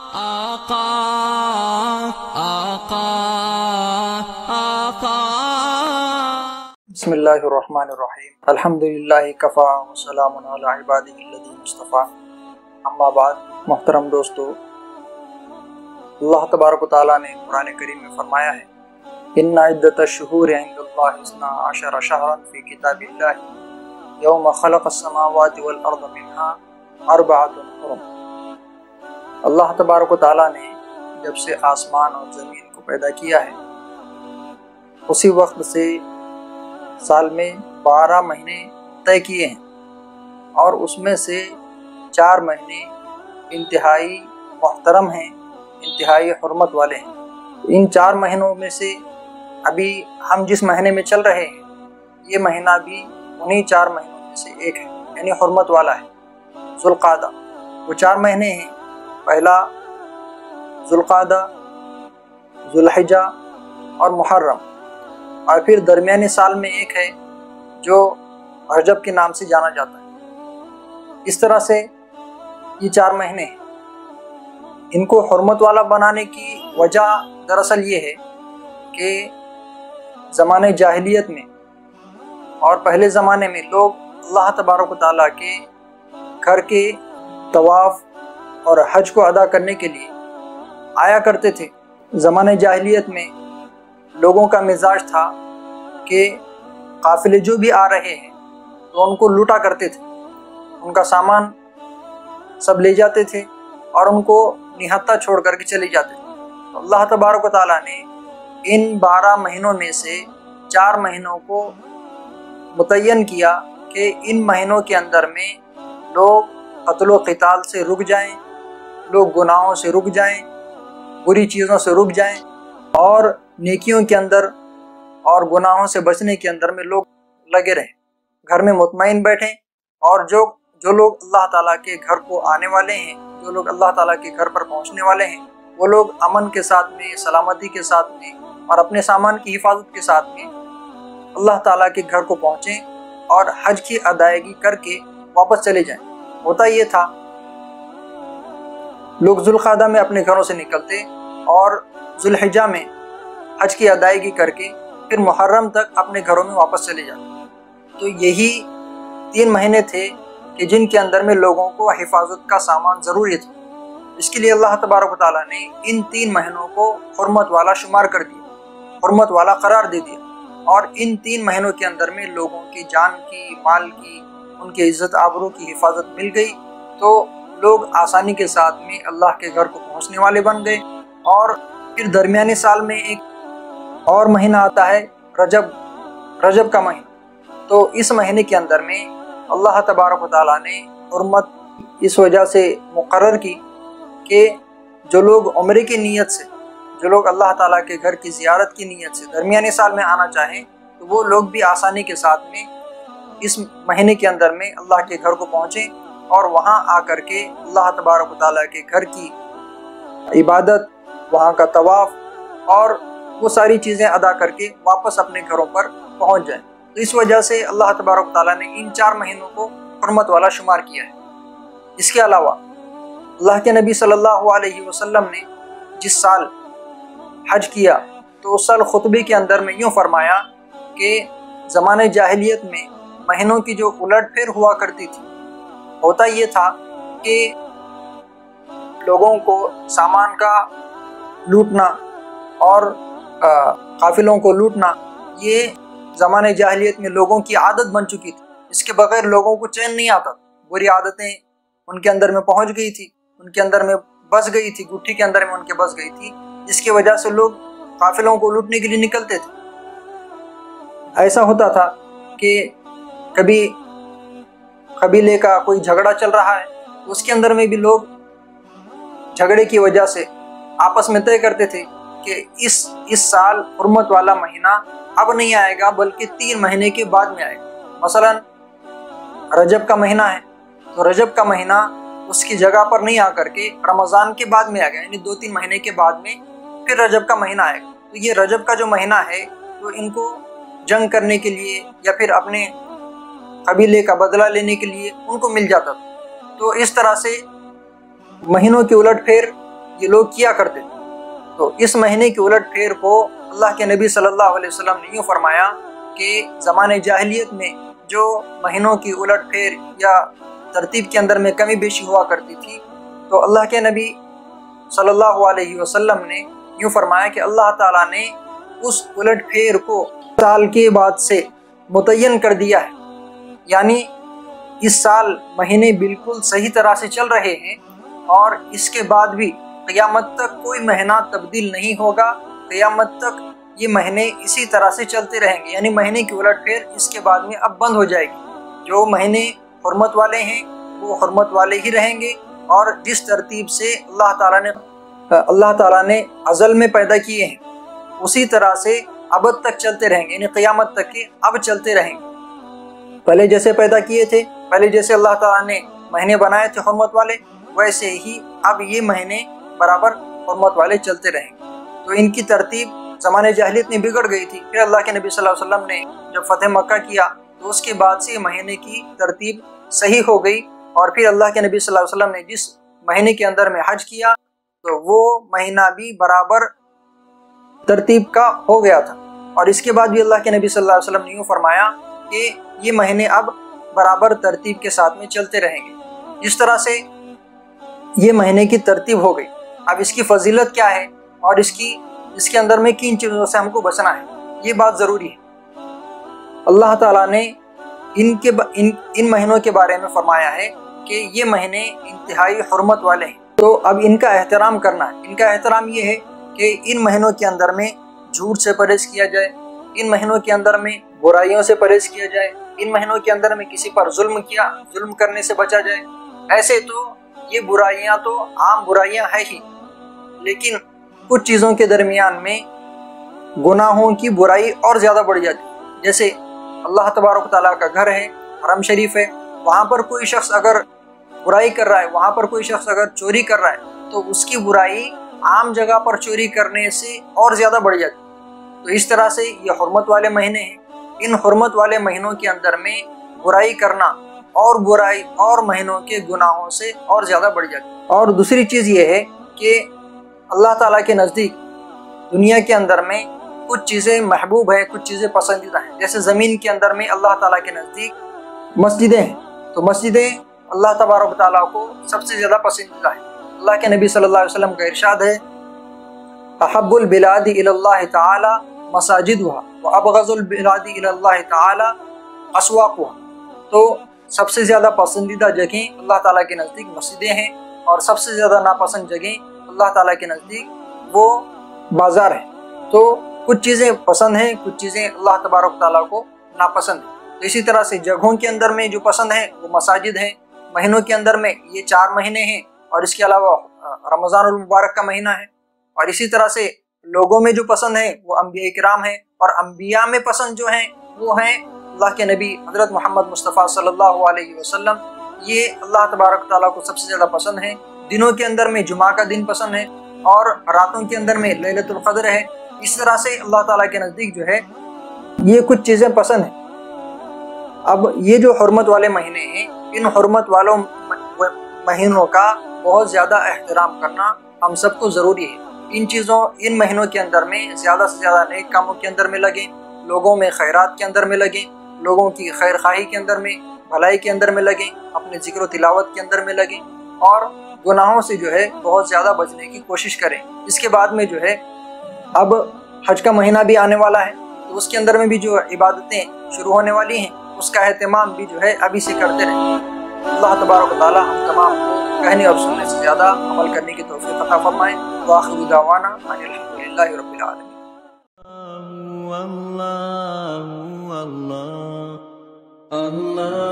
آقا آقا آقا۔ بسم اللہ الرحمن الرحیم، الحمدللہ کفا وسلام علی عبادہ الذین اصطفیٰ، اما بعد۔ محترم دوستو، اللہ تبارک و تعالیٰ نے قرآن کریم میں فرمایا ہے ان عدۃ الشہور عند اللہ 12 شہرا فی کتاب اللہ یوم خلق السماوات والارض منها 4 حرم۔ اللہ تبارک و تعالیٰ نے جب سے آسمان اور زمین کو پیدا کیا ہے اسی وقت سے سال میں 12 مہینے طے کیے ہیں، اور اس میں سے 4 مہینے انتہائی محترم ہیں، انتہائی حرمت والے ہیں۔ ان 4 مہینوں میں سے ابھی ہم جس مہینے میں چل رہے ہیں یہ مہینہ بھی انہی 4 مہینوں میں سے ایک ہے، یعنی حرمت والا ہے، ذوالقعدہ۔ وہ 4 مہینے ہیں، پہلا ذوالقعدہ، ذوالحجہ اور محرم، اور پھر درمیانی سال میں ایک ہے جو رجب کے نام سے جانا جاتا ہے۔ اس طرح سے یہ 4 مہینے ہیں۔ ان کو حرمت والا بنانے کی وجہ دراصل یہ ہے کہ زمانے جاہلیت میں اور پہلے زمانے میں لوگ اللہ تبارک و تعالیٰ کے گھر کے طواف اور حج کو ادا کرنے کے لیے آیا کرتے تھے۔ زمانے جاہلیت میں لوگوں کا مزاج تھا کہ قافلے جو بھی آ رہے ہیں تو ان کو لوٹا کرتے تھے، ان کا سامان سب لے جاتے تھے اور ان کو نہتہ چھوڑ کر کے چلے جاتے تھے۔ تو اللہ تبارک و تعالیٰ نے ان 12 مہینوں میں سے 4 مہینوں کو متعین کیا کہ ان مہینوں کے اندر میں لوگ قتل و قتال سے رک جائیں، لوگ گناہوں سے رک جائیں، بری چیزوں سے رک جائیں، اور نیکیوں کے اندر اور گناہوں سے بچنے کے اندر میں لوگ لگے رہیں، گھر میں مطمئن بیٹھیں، اور جو لوگ اللہ تعالیٰ کے گھر کو آنے والے ہیں، جو لوگ اللہ تعالیٰ کے گھر پر پہنچنے والے ہیں، وہ لوگ امن کے ساتھ میں، سلامتی کے ساتھ میں اور اپنے سامان کی حفاظت کے ساتھ میں اللہ تعالیٰ کے گھر کو پہنچیں اور حج کی ادائیگی کر کے واپس چلے جائیں۔ ہوتا یہ تھا لوگ ذوالقعدہ میں اپنے گھروں سے نکلتے اور ذوالحجہ میں حج کی ادائیگی کر کے پھر محرم تک اپنے گھروں میں واپس چلے جاتے۔ تو یہی 3 مہینے تھے کہ جن کے اندر میں لوگوں کو حفاظت کا سامان ضروری تھا۔ اس کے لیے اللہ تبارک و تعالیٰ نے ان 3 مہینوں کو حرمت والا شمار کر دیا، حرمت والا قرار دے دیا، اور ان 3 مہینوں کے اندر میں لوگوں کی جان کی، مال کی، ان کی عزت آبرو کی حفاظت مل گئی، تو لوگ آسانی کے ساتھ میں اللہ کے گھر کو پہنچنے والے بن گئے۔ اور پھر درمیانی سال میں ایک اور مہینہ آتا ہے رجب کا مہینہ۔ تو اس مہینے کے اندر میں اللہ تبارک و تعالیٰ نے حرمت اس وجہ سے مقرر کی کہ جو لوگ عمرے کی نیت سے، جو لوگ اللہ تعالیٰ کے گھر کی زیارت کی نیت سے درمیانی سال میں آنا چاہیں تو وہ لوگ بھی آسانی کے ساتھ میں اس مہینے کے اندر میں اللہ کے گھر کو پہنچیں اور وہاں آ کر کے اللہ تبارک و تعالیٰ کے گھر کی عبادت، وہاں کا طواف اور وہ ساری چیزیں ادا کر کے واپس اپنے گھروں پر پہنچ جائیں۔ تو اس وجہ سے اللہ تبارک و تعالیٰ نے ان 4 مہینوں کو حرمت والا شمار کیا ہے۔ اس کے علاوہ اللہ کے نبی صلی اللہ علیہ وسلم نے جس سال حج کیا تو اس سال خطبے کے اندر میں یوں فرمایا کہ زمانے جاہلیت میں مہینوں کی جو الٹ پھیر ہوا کرتی تھی، ہوتا یہ تھا کہ لوگوں کو سامان کا لوٹنا اور قافلوں کو لوٹنا یہ زمانے جاہلیت میں لوگوں کی عادت بن چکی تھی۔ اس کے بغیر لوگوں کو چین نہیں آتا، بری عادتیں ان کے اندر میں پہنچ گئی تھی، ان کے اندر میں بس گئی تھی، گٹھی کے اندر میں ان کے بس گئی تھی، جس کی وجہ سے لوگ قافلوں کو لوٹنے کے لیے نکلتے تھے۔ ایسا ہوتا تھا کہ کبھی قبیلے کا کوئی جھگڑا چل رہا ہے تو اس کے اندر میں بھی لوگ جھگڑے کی وجہ سے آپس میں طے کرتے تھے کہ اس سال حرمت والا مہینہ اب نہیں آئے گا بلکہ 3 مہینے کے بعد میں آئے گا۔ مثلا رجب کا مہینہ ہے تو رجب کا مہینہ اس کی جگہ پر نہیں آ کر کے رمضان کے بعد میں آ گیا، یعنی 2-3 مہینے کے بعد میں پھر رجب کا مہینہ آئے گا۔ تو یہ رجب کا جو مہینہ ہے تو ان کو جنگ کرنے کے لیے یا پھر اپنے قبیلے کا بدلہ لینے کے لیے ان کو مل جاتا تھا۔ تو اس طرح سے مہینوں کی الٹ پھیر یہ لوگ کیا کرتے تھے۔ تو اس مہینے کی الٹ پھیر کو اللہ کے نبی صلی اللہ علیہ وسلم نے یوں فرمایا کہ زمانے جاہلیت میں جو مہینوں کی الٹ پھیر یا ترتیب کے اندر میں کمی بیشی ہوا کرتی تھی، تو اللہ کے نبی صلی اللہ علیہ وسلم نے یوں فرمایا کہ اللہ تعالیٰ نے اس الٹ پھیر کو سال کے بعد سے متعین کر دیا ہے، یعنی اس سال مہینے بالکل صحیح طرح سے چل رہے ہیں اور اس کے بعد بھی قیامت تک کوئی مہینہ تبدیل نہیں ہوگا، قیامت تک یہ مہینے اسی طرح سے چلتے رہیں گے، یعنی مہینے کی الٹ پھیر اس کے بعد میں اب بند ہو جائے گی۔ جو مہینے حرمت والے ہیں وہ حرمت والے ہی رہیں گے، اور جس ترتیب سے اللہ تعالیٰ نے ازل میں پیدا کیے ہیں اسی طرح سے ابد تک چلتے رہیں گے، یعنی قیامت تک کے اب چلتے رہیں گے۔ پہلے جیسے پیدا کیے تھے، پہلے جیسے اللہ تعالیٰ نے مہینے بنائے تھے حرمت والے، ویسے ہی اب یہ مہینے برابر حرمت والے چلتے رہیں گے۔ تو ان کی ترتیب زمانے جاہلیت میں بگڑ گئی تھی، پھر اللہ کے نبی صلی اللہ علیہ وسلم نے جب فتح مکہ کیا تو اس کے بعد سے مہینے کی ترتیب صحیح ہو گئی، اور پھر اللہ کے نبی صلی اللہ علیہ وسلم نے جس مہینے کے اندر میں حج کیا تو وہ مہینہ بھی برابر ترتیب کا ہو گیا تھا، اور اس کے بعد بھی اللہ کے نبی صلی اللہ علیہ وسلم نے یوں فرمایا کہ یہ مہینے اب برابر ترتیب کے ساتھ میں چلتے رہیں گے۔ جس طرح سے یہ مہینے کی ترتیب ہو گئی، اب اس کی فضیلت کیا ہے اور اس کے اندر میں کن چیزوں سے ہم کو بچنا ہے، یہ بات ضروری ہے۔ اللہ تعالیٰ نے ان مہینوں کے بارے میں فرمایا ہے کہ یہ مہینے انتہائی حرمت والے ہیں، تو اب ان کا احترام کرنا ہے۔ ان کا احترام یہ ہے کہ ان مہینوں کے اندر میں جھوٹ سے پرہیز کیا جائے، ان مہینوں کے اندر میں برائیوں سے پرہیز کیا جائے، ان مہینوں کے اندر میں کسی پر ظلم کرنے سے بچا جائے۔ ایسے تو یہ برائیاں تو عام برائیاں ہیں ہی، لیکن کچھ چیزوں کے درمیان میں گناہوں کی برائی اور زیادہ بڑھ جاتی ہے۔ جیسے اللہ تبارک و تعالیٰ کا گھر ہے، حرم شریف ہے، وہاں پر کوئی شخص اگر برائی کر رہا ہے، وہاں پر کوئی شخص اگر چوری کر رہا ہے تو اس کی برائی عام جگہ پر چوری کرنے سے اور زیادہ بڑھ جاتی ہے۔ تو اس طرح سے یہ حرمت والے مہینے ہیں، ان حرمت والے مہینوں کے اندر میں برائی کرنا اور مہینوں کے گناہوں سے اور زیادہ بڑھ جاتی ہے۔ اور دوسری چیز یہ ہے کہ اللہ تعالیٰ کے نزدیک دنیا کے اندر میں کچھ چیزیں محبوب ہیں، کچھ چیزیں پسندیدہ ہیں۔ جیسے زمین کے اندر میں اللہ تعالیٰ کے نزدیک مسجدیں ہیں، تو مسجدیں اللہ تبارک و تعالیٰ کو سب سے زیادہ پسندیدہ ہیں۔ اللہ کے نبی صلی اللہ علیہ وسلم کا ارشاد ہے، احب البلاد الی اللہ تعالی مساجدها وابغض البلاد الی اللہ تعالی اسواقها۔ تو سب سے زیادہ پسندیدہ جگہیں اللہ تعالیٰ کے نزدیک مسجدیں ہیں، اور سب سے زیادہ ناپسند جگہیں اللہ تعالیٰ کے نزدیک وہ بازار ہیں۔ تو کچھ چیزیں پسند ہیں، کچھ چیزیں اللہ تبارک و تعالیٰ کو ناپسند ہیں۔ تو اسی طرح سے جگہوں کے اندر میں جو پسند ہیں وہ مساجد ہیں، مہینوں کے اندر میں یہ 4 مہینے ہیں، اور اس کے علاوہ رمضان المبارک کا مہینہ ہے۔ اور اسی طرح سے لوگوں میں جو پسند ہیں وہ انبیاء کرام ہیں، اور انبیاء میں پسند جو ہیں وہ ہیں اللہ کے نبی حضرت محمد مصطفیٰ صلی اللہ علیہ وسلم۔ یہ اللہ تبارک تعالیٰ کو سب سے زیادہ پسند ہیں۔ دنوں کے اندر میں جمعہ کا دن پسند ہے، اور راتوں کے اندر میں لیلۃ القدر ہے۔ اس طرح سے اللہ تعالیٰ کے نزدیک جو ہے یہ کچھ چیزیں پسند ہیں۔ اب یہ جو حرمت والے مہینے ہیں، ان حرمت والوں مہینوں کا بہت زیادہ احترام کرنا ہم سب کو ضروری ہے۔ ان مہینوں کے اندر میں زیادہ سے زیادہ نیک کاموں کے اندر میں لگیں، لوگوں میں خیرات کے اندر میں لگیں، لوگوں کی خیر خواہی کے اندر میں، بھلائی کے اندر میں لگیں، اپنے ذکر و تلاوت کے اندر میں لگیں، اور گناہوں سے جو ہے بہت زیادہ بچنے کی کوشش کریں۔ اس کے بعد میں جو ہے اب حج کا مہینہ بھی آنے والا ہے، تو اس کے اندر میں بھی جو عبادتیں شروع ہونے والی ہیں اس کا اہتمام بھی جو ہے ابھی سے کرتے رہیں۔ اللہ تبارک و تعالی ہم تمام کو کہنے اور سننے سے زیادہ عمل کرنے کی توفیق عطا فرمائے۔ وآخر دعوانا ان الحمدللہ رب العالمین۔ اللہ